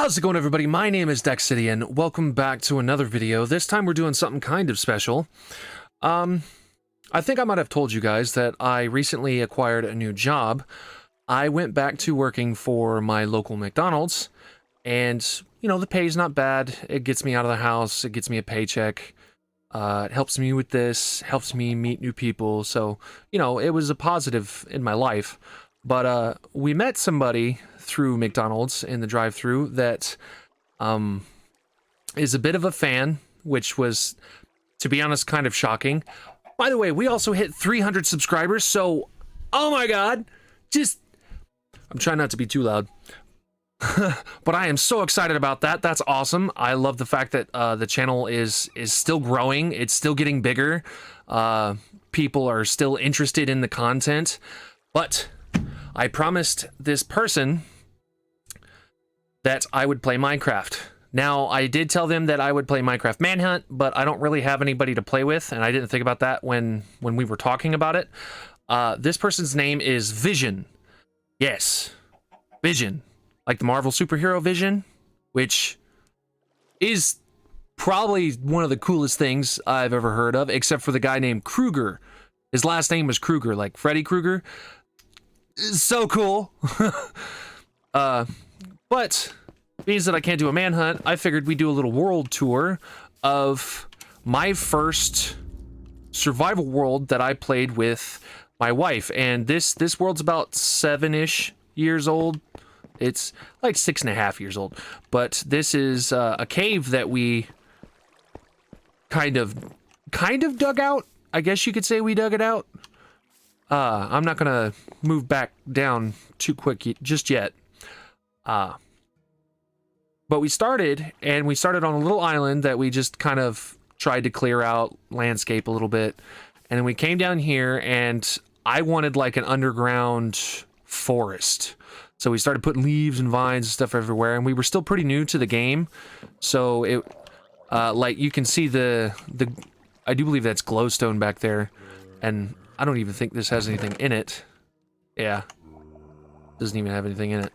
How's it going, everybody? My name is Daxsidion. Welcome back to another video. This time we're doing something kind of special. I think I might have told you guys that I recently acquired a new job. I went back to working for my local McDonald's, and, you know, the pay's not bad. It gets me out of the house. It gets me a paycheck. It helps me with this, helps me meet new people. So, you know, it was a positive in my life. But we met somebody through McDonald's in the drive-thru that is a bit of a fan, which was, to be honest, kind of shocking. By the way, we also hit 300 subscribers, so, oh my god, I'm trying not to be too loud. But I am so excited about that. That's awesome. I love the fact that the channel is still growing. It's still getting bigger. People are still interested in the content. But I promised this person that I would play Minecraft. Now, I did tell them that I would play Minecraft Manhunt, but I don't really have anybody to play with, and I didn't think about that when we were talking about it. This person's name is Vision. Yes, Vision. Like the Marvel superhero Vision, which is probably one of the coolest things I've ever heard of, except for the guy named Kruger. His last name was Kruger, like Freddy Krueger. So cool. But being that I can't do a manhunt, I figured we'd do a little world tour of my first survival world that I played with my wife. And this world's about 7-ish years old. It's like 6.5 years old. But this is a cave that we kind of dug out. I guess you could say we dug it out. I'm not gonna move back down too quick just yet. But we started on a little island that we just kind of tried to clear out, landscape a little bit. And then we came down here, and I wanted like an underground forest. So we started putting leaves and vines and stuff everywhere, and we were still pretty new to the game. So it, like you can see I do believe that's glowstone back there, and I don't even think this has anything in it. Yeah, doesn't even have anything in it.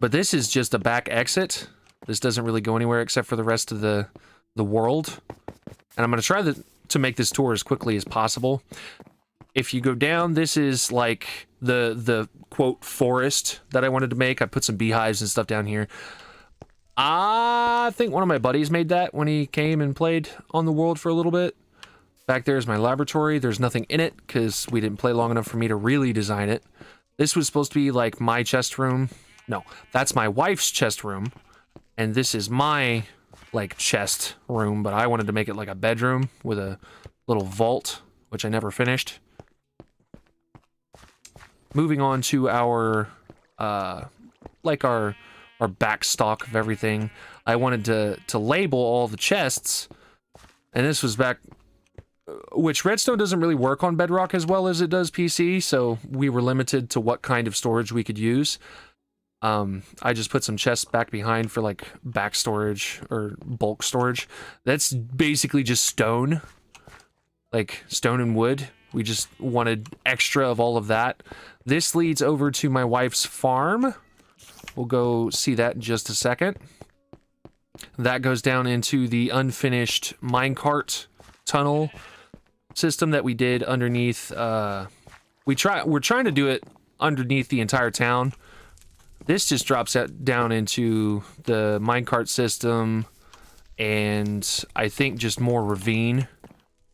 But this is just a back exit. This doesn't really go anywhere except for the rest of the world. And I'm gonna try to make this tour as quickly as possible. If you go down, this is like the quote forest that I wanted to make. I put some beehives and stuff down here. I think one of my buddies made that when he came and played on the world for a little bit. Back there is my laboratory. There's nothing in it because we didn't play long enough for me to really design it. This was supposed to be like my chest room. No, that's my wife's chest room. And this is my like chest room, but I wanted to make it like a bedroom with a little vault, which I never finished. Moving on to our like our backstock of everything. I wanted to label all the chests, and this was back, which redstone doesn't really work on bedrock as well as it does PC, so we were limited to what kind of storage we could use. I just put some chests back behind for like back storage or bulk storage. That's basically just stone, like stone and wood. We just wanted extra of all of that. This leads over to my wife's farm. We'll go see that in just a second. That goes down into the unfinished minecart tunnel system that we did underneath. We're trying to do it underneath the entire town. This just drops down into the minecart system, and I think just more ravine.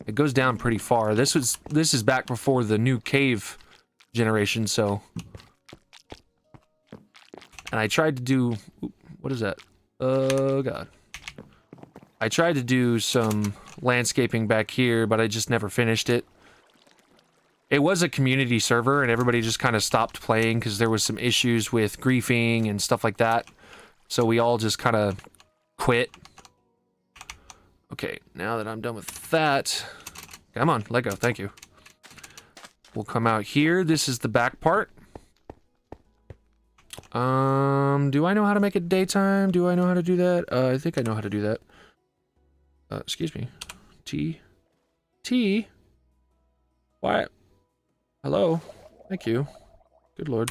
It goes down pretty far. This is back before the new cave generation, so. And I tried to do, what is that? Oh god. I tried to do some landscaping back here, but I just never finished it. It was a community server, and everybody just kind of stopped playing because there was some issues with griefing and stuff like that. So we all just kind of quit. Okay, now that I'm done with that... Come on, let go, thank you. We'll come out here. This is the back part. Do I know how to make it daytime? Do I know how to do that? I think I know how to do that. Excuse me. T? Why? Hello? Thank you. Good lord.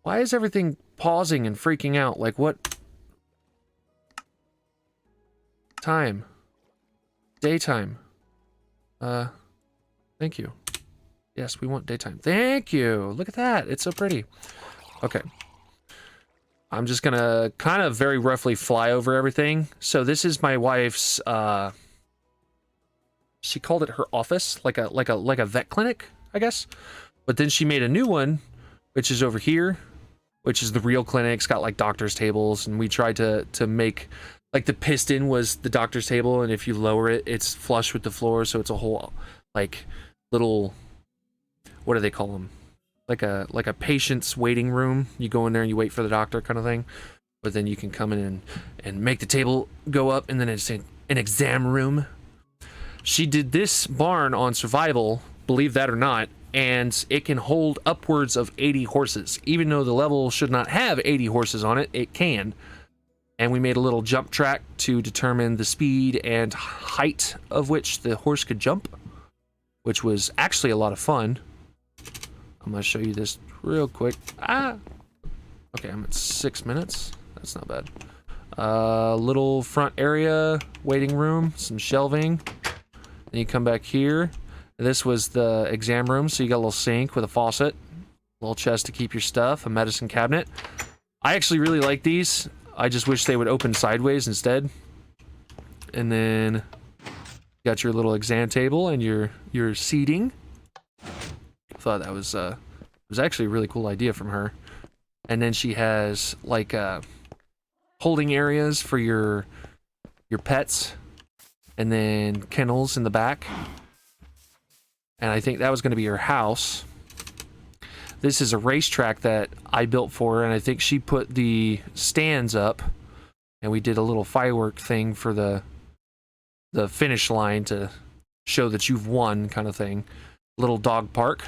Why is everything pausing and freaking out? Like, what? Time. Daytime. Thank you. Yes, we want daytime. Thank you. Look at that. It's so pretty. Okay. I'm just gonna kind of very roughly fly over everything. So this is my wife's, she called it her office, like a vet clinic, I guess. But then she made a new one, which is over here, which is the real clinic. It's got like doctor's tables, and we tried to make, like, the piston was the doctor's table, and if you lower it, it's flush with the floor, so it's a whole, like, little, what do they call them? Like a patient's waiting room. You go in there and you wait for the doctor kind of thing. But then you can come in and make the table go up, and then it's an exam room. She did this barn on survival, believe that or not, and it can hold upwards of 80 horses. Even though the level should not have 80 horses on it, it can. And we made a little jump track to determine the speed and height of which the horse could jump, which was actually a lot of fun. I'm going to show you this real quick. Okay, I'm at 6 minutes. That's not bad. Little front area, waiting room, some shelving. Then you come back here. This was the exam room, so you got a little sink with a faucet, a little chest to keep your stuff, a medicine cabinet. I actually really like these. I just wish they would open sideways instead. And then you got your little exam table and your seating. Thought that was actually a really cool idea from her. And then she has like holding areas for your pets, and then kennels in the back. And I think that was going to be her house. This is a racetrack that I built for her, and I think she put the stands up, and we did a little firework thing for the finish line to show that you've won, kind of thing. Little dog park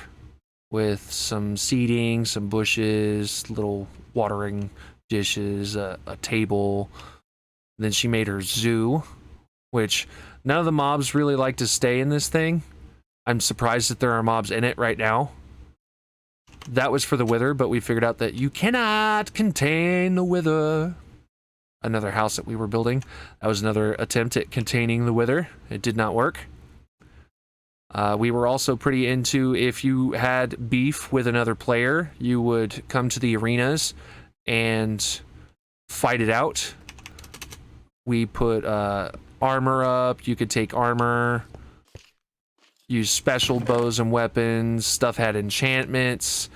with some seating, some bushes, little watering dishes, a table. Then she made her zoo, which none of the mobs really like to stay in this thing. I'm surprised that there are mobs in it right now. That was for the wither, but we figured out that you cannot contain the wither. Another house that we were building. That was another attempt at containing the wither. It did not work. We were also pretty into, if you had beef with another player, you would come to the arenas and fight it out. We put armor up. You could take armor, use special bows and weapons. Stuff had enchantments.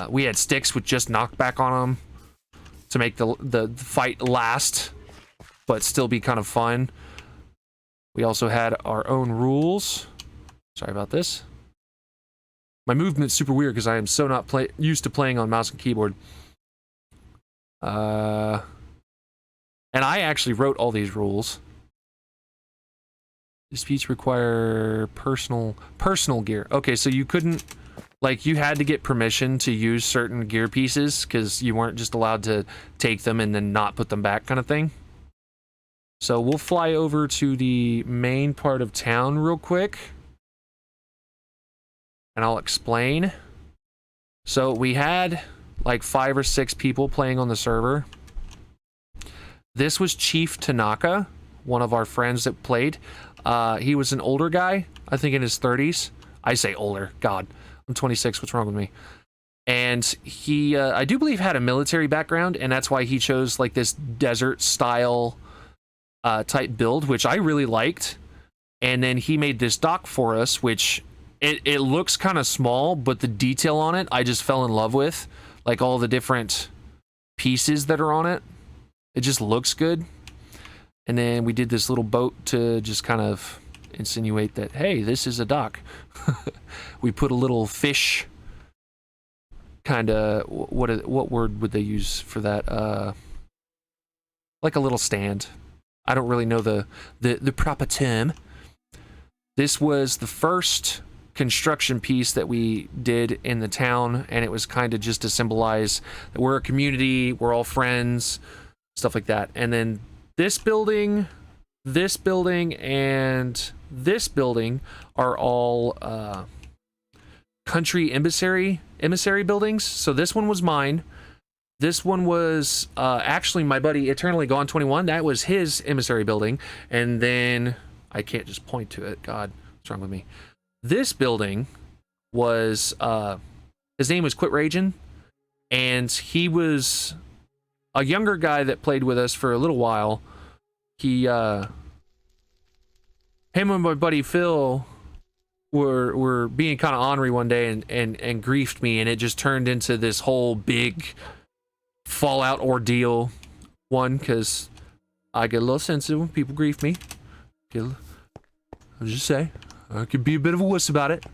We had sticks with just knockback on them to make the fight last, but still be kind of fun. We also had our own rules. Sorry about this. My movement's super weird because I am so not used to playing on mouse and keyboard. And I actually wrote all these rules. Disputes require personal gear. Okay, so you couldn't, like, you had to get permission to use certain gear pieces because you weren't just allowed to take them and then not put them back, kind of thing. So we'll fly over to the main part of town real quick, and I'll explain. So we had like 5 or 6 people playing on the server. This was Chief Tanaka, one of our friends that played. He was an older guy, I think in his 30s. I say older, God, I'm 26, what's wrong with me? And he, I do believe, had a military background, and that's why he chose like this desert style type build, which I really liked. And then he made this dock for us, which it looks kind of small, but the detail on it, I just fell in love with. Like all the different pieces that are on it. It just looks good. And then we did this little boat to just kind of insinuate that, hey, this is a dock. We put a little fish, kind of, what word would they use for that? Like a little stand. I don't really know the proper term. This was the first construction piece that we did in the town, and it was kind of just to symbolize that we're a community, we're all friends, stuff like that. And then this building, and this building are all country emissary buildings. So this one was mine. This one was actually my buddy Eternally Gone 21. That was his emissary building. And then I can't just point to it. God, what's wrong with me? This building was his name was Quit Ragin', and he was a younger guy that played with us for a little while. He him and my buddy Phil were being kind of ornery one day and griefed me, and it just turned into this whole big Fallout ordeal. One, because I get a little sensitive when people grief me. I'll just say I could be a bit of a wuss about it.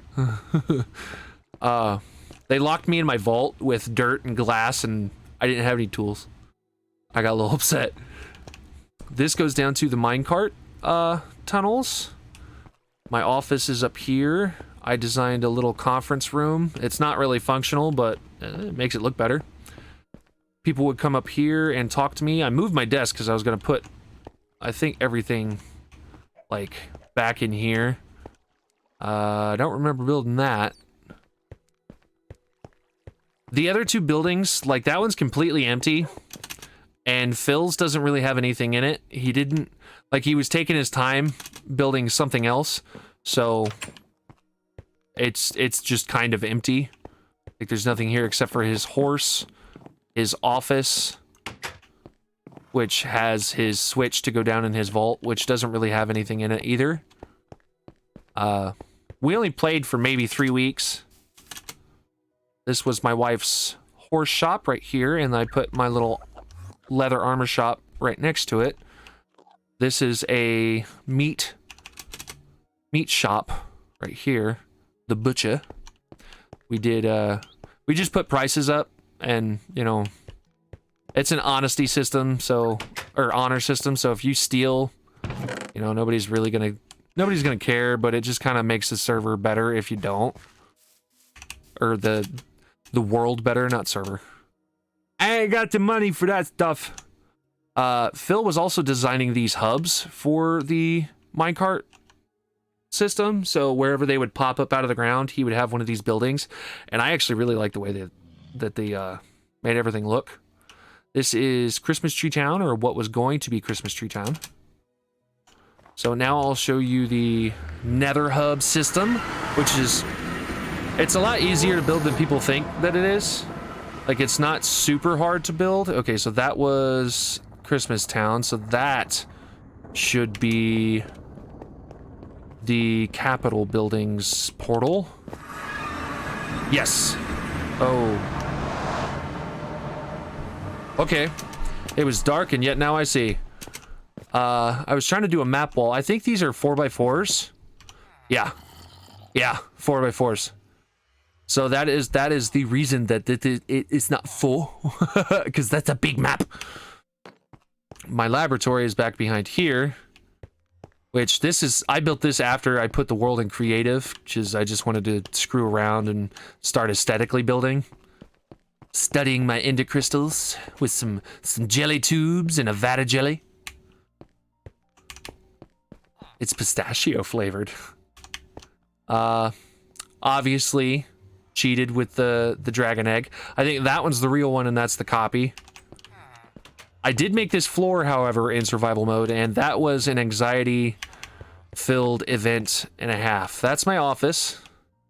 They locked me in my vault with dirt and glass, and I didn't have any tools. I got a little upset. This goes down to the minecart tunnels. My office is up here. I designed a little conference room. It's not really functional, but it makes it look better. People would come up here and talk to me. I moved my desk because I was going to put, I think, everything, like, back in here. I don't remember building that. The other two buildings, like, that one's completely empty. And Phil's doesn't really have anything in it. He didn't, like, he was taking his time building something else. So it's just kind of empty. Like, there's nothing here except for his horse, his office, which has his switch to go down in his vault, which doesn't really have anything in it either. We only played for maybe 3 weeks. This was my wife's horse shop right here, and I put my little leather armor shop right next to it. This is a meat shop right here, the butcher. We did we just put prices up, and you know, it's an honesty system, so, or honor system, so if you steal, you know, nobody's gonna care, but it just kind of makes the server better if you don't, or the world better, not server. I ain't got the money for that stuff. Phil was also designing these hubs for the minecart system, so wherever they would pop up out of the ground, he would have one of these buildings, and I actually really like the way that they made everything look. This is Christmas Tree Town, or what was going to be Christmas Tree Town. So now I'll show you the Nether Hub system, which is, it's a lot easier to build than people think that it is. Like, it's not super hard to build. Okay, so that was Christmas Town, so that should be the Capitol Building's portal. Yes. Oh. Okay. It was dark, and yet now I see. I was trying to do a map wall. I think these are 4x4s. Yeah. Yeah, 4x4s. So that is the reason that it's not full, because that's a big map. My laboratory is back behind here, which this is, I built this after I put the world in creative, which is I just wanted to screw around and start aesthetically building. Studying my ender crystals with some jelly tubes and a vat of jelly. It's pistachio flavored. Obviously cheated with the dragon egg. I think that one's the real one and that's the copy. I did make this floor, however, in survival mode, and that was an anxiety-filled event and a half. That's my office.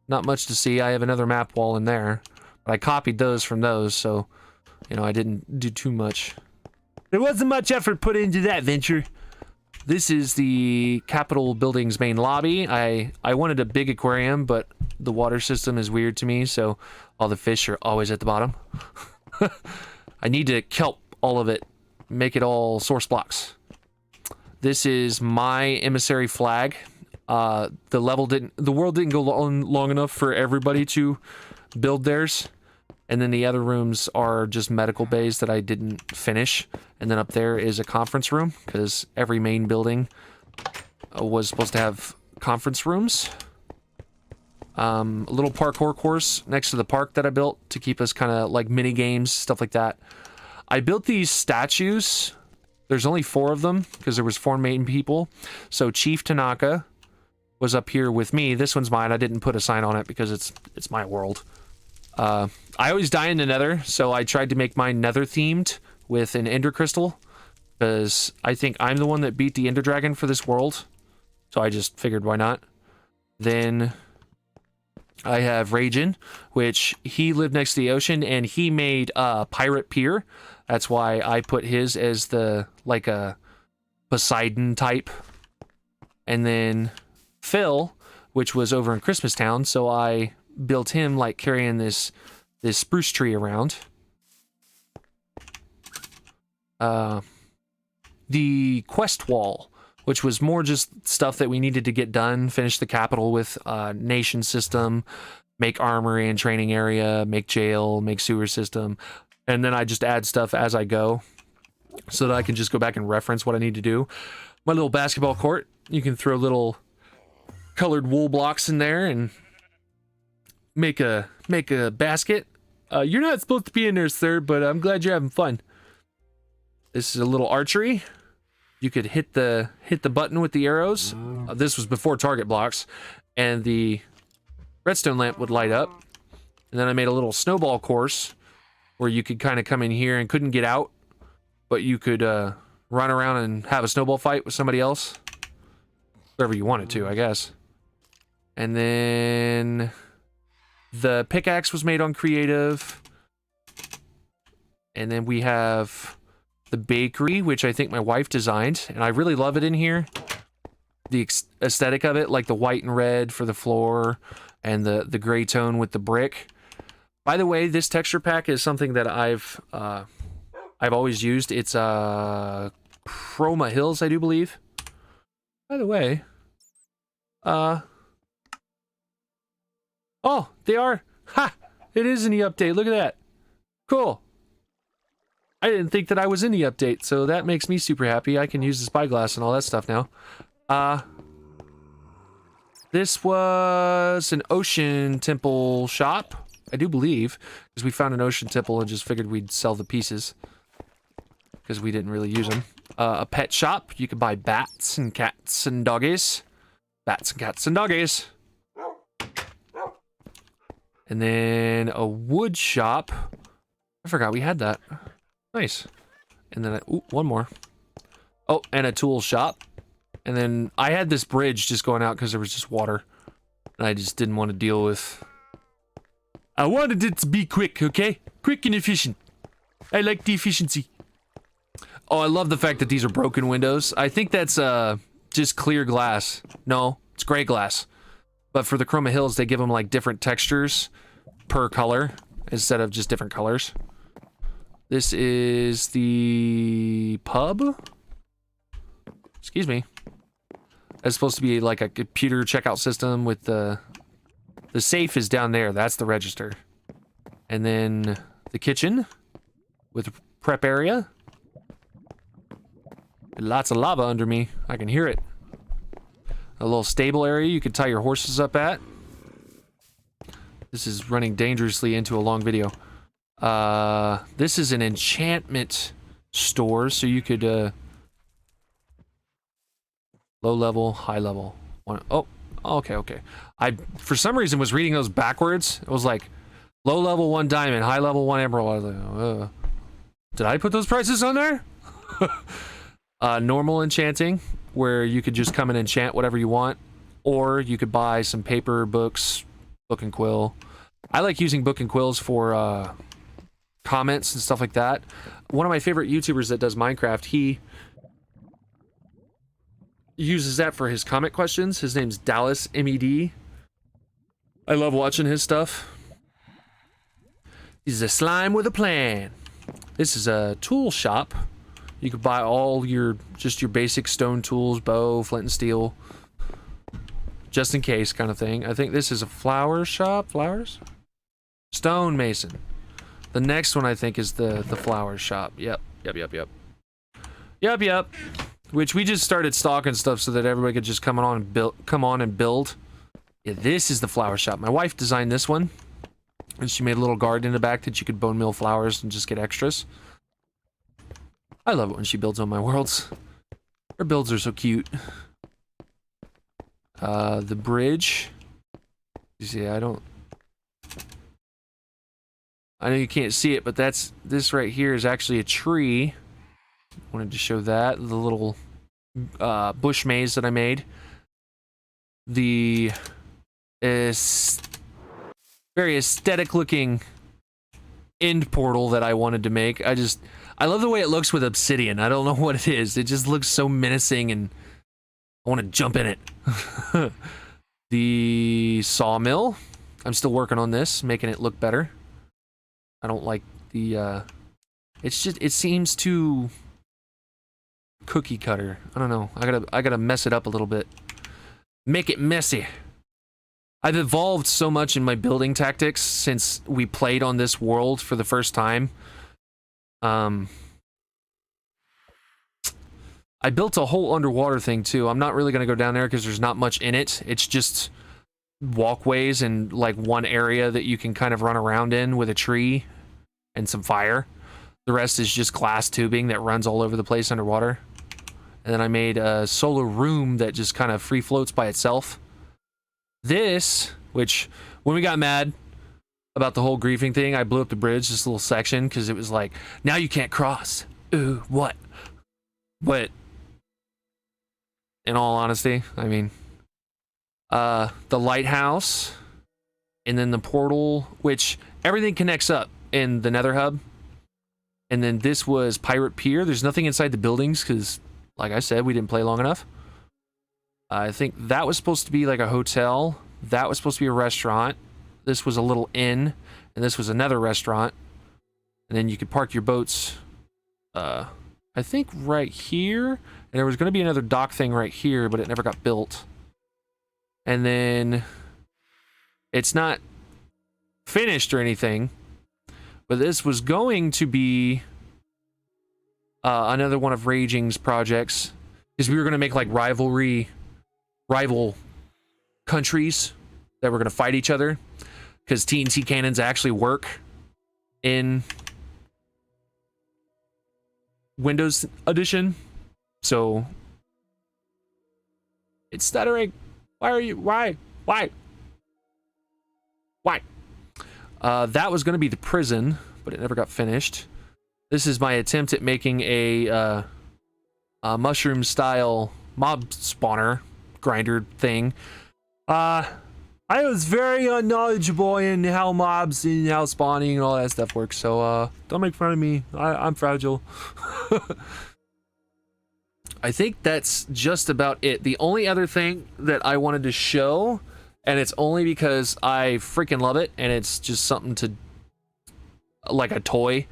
Not much to see. I have another map wall in there. But I copied those from those, so, you know, I didn't do too much. There wasn't much effort put into that venture. This is the Capitol Building's main lobby. I wanted a big aquarium, but the water system is weird to me, so all the fish are always at the bottom. I need to kelp all of it, make it all source blocks. This is my emissary flag. The world didn't go long enough for everybody to build theirs. And then the other rooms are just medical bays that I didn't finish. And then up there is a conference room, because every main building was supposed to have conference rooms. A little parkour course next to the park that I built to keep us kind of like mini games, stuff like that. I built these statues. There's only 4 of them because there was 4 main people. So Chief Tanaka, was up here with me. This one's mine. I didn't put a sign on it because it's my world. I always die in the nether, so I tried to make mine nether themed with an ender crystal, because I think I'm the one that beat the ender dragon for this world. So I just figured, why not? Then I have Ragin, which he lived next to the ocean, and he made a pirate pier. That's why I put his as the, like a Poseidon type. And then Phil, which was over in Christmas Town, so I built him like carrying this spruce tree around. The quest wall, which was more just stuff that we needed to get done, finish the capital with nation system, make armory and training area, make jail, make sewer system, and then I just add stuff as I go so that I can just go back and reference what I need to do. My little basketball court, you can throw little colored wool blocks in there and make a basket. You're not supposed to be in there, sir, but I'm glad you're having fun. This is a little archery. You could hit the button with the arrows. This was before target blocks, and the redstone lamp would light up. And then I made a little snowball course where you could kind of come in here and couldn't get out, but you could run around and have a snowball fight with somebody else, wherever you wanted to, I guess. And then the pickaxe was made on creative, and then we have the bakery, which I think my wife designed, and I really love it in here. The aesthetic of it, like the white and red for the floor, and the gray tone with the brick. By the way, this texture pack is something that I've always used. It's Chroma Hills, I do believe. By the way, oh, they are. Ha! It is in the update. Look at that. Cool. I didn't think that I was in the update, so that makes me super happy. I can use the spyglass and all that stuff now. This was an ocean temple shop, I do believe, because we found an ocean temple and just figured we'd sell the pieces because we didn't really use them. A pet shop. You could buy bats and cats and doggies. Bats and cats and doggies. And then a wood shop. I forgot we had that. Nice. And then, ooh, one more. Oh, and a tool shop. And then I had this bridge just going out because there was just water. And I just didn't want to deal with... I wanted it to be quick, okay? Quick and efficient. I like the efficiency. Oh, I love the fact that these are broken windows. I think that's just clear glass. No, it's gray glass. But for the Chroma Hills, they give them like different textures per color instead of just different colors. This is the pub. Excuse me. It's supposed to be like a computer checkout system with the safe is down there. That's the register. And then the kitchen with prep area. Lots of lava under me. I can hear it. A little stable area you could tie your horses up at. This is running dangerously into a long video. This is an enchantment store, so you could, low level, high level. Oh, okay. I, for some reason, was reading those backwards. It was like, low level 1 diamond, high level 1 emerald. I was like, did I put those prices on there? Normal enchanting, where you could just come and enchant whatever you want, or you could buy some paper, books, book and quill. I like using book and quills for, comments and stuff like that. One of my favorite YouTubers that does Minecraft, he uses that for his comment questions. His name's Dallas MED. I love watching his stuff. He's a slime with a plan. This is a tool shop. You could buy all your basic stone tools, bow, flint and steel, just in case kind of thing. I think this is a flower shop. Flowers? Stone mason. The next one I think is the flower shop. Yep. Which we just started stocking stuff so that everybody could just come on and build. Yeah, this is the flower shop. My wife designed this one, and she made a little garden in the back that you could bone meal flowers and just get extras. I love it when she builds on my worlds. Her builds are so cute. The bridge. You see, I know you can't see it, but this right here is actually a tree. Wanted to show that. The little bush maze that I made. The is very aesthetic looking end portal that I wanted to make. I love the way it looks with obsidian. I don't know what it is. It just looks so menacing and I want to jump in it. The sawmill. I'm still working on this, making it look better. I don't like the it seems too cookie cutter. I don't know. I gotta mess it up a little bit. Make it messy. I've evolved so much in my building tactics since we played on this world for the first time. I built a whole underwater thing too. I'm not really gonna go down there because there's not much in it. It's just walkways and like one area that you can kind of run around in with a tree and some fire. The rest is just glass tubing that runs all over the place underwater. And then I made a solo room that just kind of free floats by itself. This, which when we got mad about the whole griefing thing, I blew up the bridge, this little section, because it was like, now you can't cross. Ooh, what? But in all honesty, I mean, the lighthouse, and then the portal, which everything connects up in the Nether Hub. And then this was Pirate Pier. There's nothing inside the buildings because, like I said, we didn't play long enough. I think that was supposed to be like a hotel. That was supposed to be a restaurant. This was a little inn, and this was another restaurant. And then you could park your boats, I think right here. And there was going to be another dock thing right here, but it never got built. And then it's not finished or anything, but this was going to be another one of Raging's projects, because we were going to make like rival countries that were going to fight each other, because TNT cannons actually work in Windows Edition. So it's stuttering. Why? That was going to be the prison, but it never got finished. This is my attempt at making a mushroom style mob spawner grinder thing. I was very unknowledgeable in how mobs and how spawning and all that stuff works, so don't make fun of me. I'm fragile. I think that's just about it. The only other thing that I wanted to show, and it's only because I freaking love it, and it's just something to, like a toy.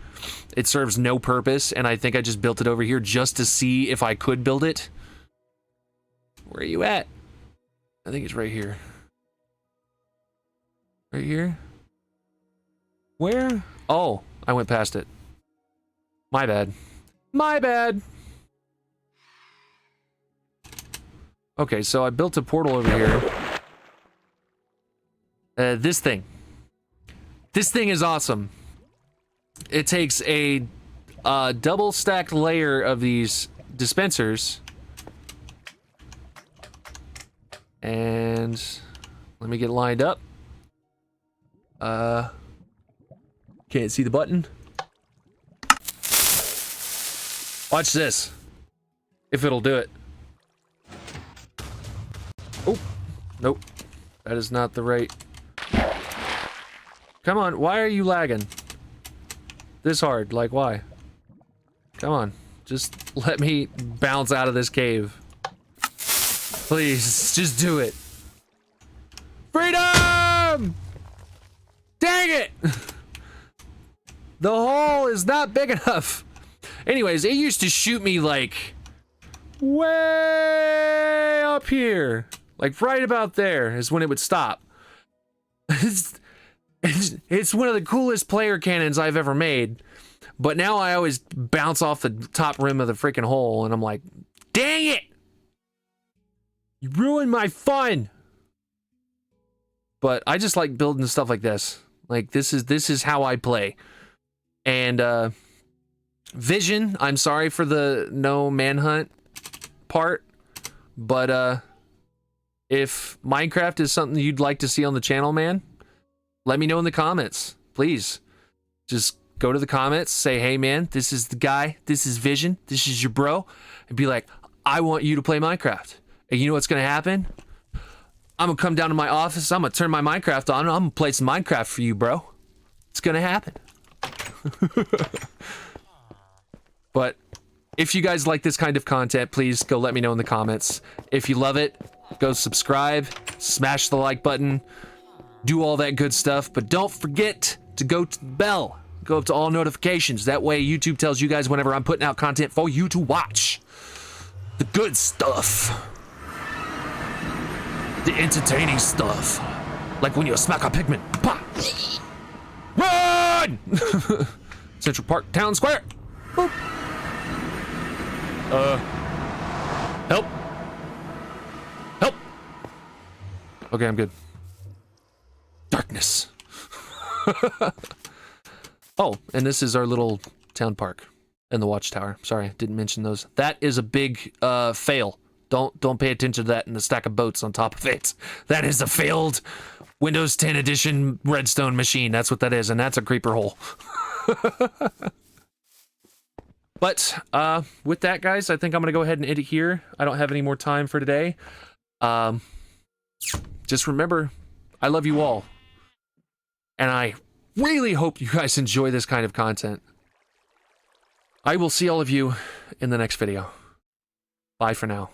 It serves no purpose, and I think I just built it over here just to see if I could build it. Where are you at? I think it's right here. Right here? Where? Oh, I went past it. My bad. My bad! Okay, so I built a portal over here. This thing. This thing is awesome. It takes a double stacked layer of these dispensers. And let me get lined up. Can't see the button. Watch this. If it'll do it. Oh, nope. That is not the right. Come on, why are you lagging? This hard, like why? Come on, just let me bounce out of this cave. Please, just do it. Freedom! Dang it! The hole is not big enough. Anyways, it used to shoot me like way up here. Like right about there is when it would stop. It's one of the coolest player cannons I've ever made. But now I always bounce off the top rim of the freaking hole and I'm like, dang it! You ruined my fun! But I just like building stuff like this. Like this is how I play. And Vision, I'm sorry for the no manhunt part, but if Minecraft is something you'd like to see on the channel, man, let me know in the comments. Please. Just go to the comments, say, hey, man, this is the guy, this is Vision, this is your bro, and be like, I want you to play Minecraft. And you know what's going to happen? I'm going to come down to my office, I'm going to turn my Minecraft on, and I'm going to play some Minecraft for you, bro. It's going to happen. But if you guys like this kind of content, please go let me know in the comments. If you love it, go subscribe, smash the like button, do all that good stuff, but don't forget to go to the bell. Go up to all notifications. That way YouTube tells you guys whenever I'm putting out content for you to watch. The good stuff. The entertaining stuff. Like when you smack a pigman. Pah! Run! Central Park Town Square. Boop. Help. Help. Okay, I'm good. Darkness. Oh, and this is our little town park and the watchtower. Sorry, didn't mention those. That is a big fail. Don't pay attention to that and the stack of boats on top of it. That is a failed Windows 10 edition redstone machine. That's what that is, and that's a creeper hole. But with that, guys, I think I'm gonna go ahead and end it here. I don't have any more time for today. Just remember, I love you all. And I really hope you guys enjoy this kind of content. I will see all of you in the next video. Bye for now.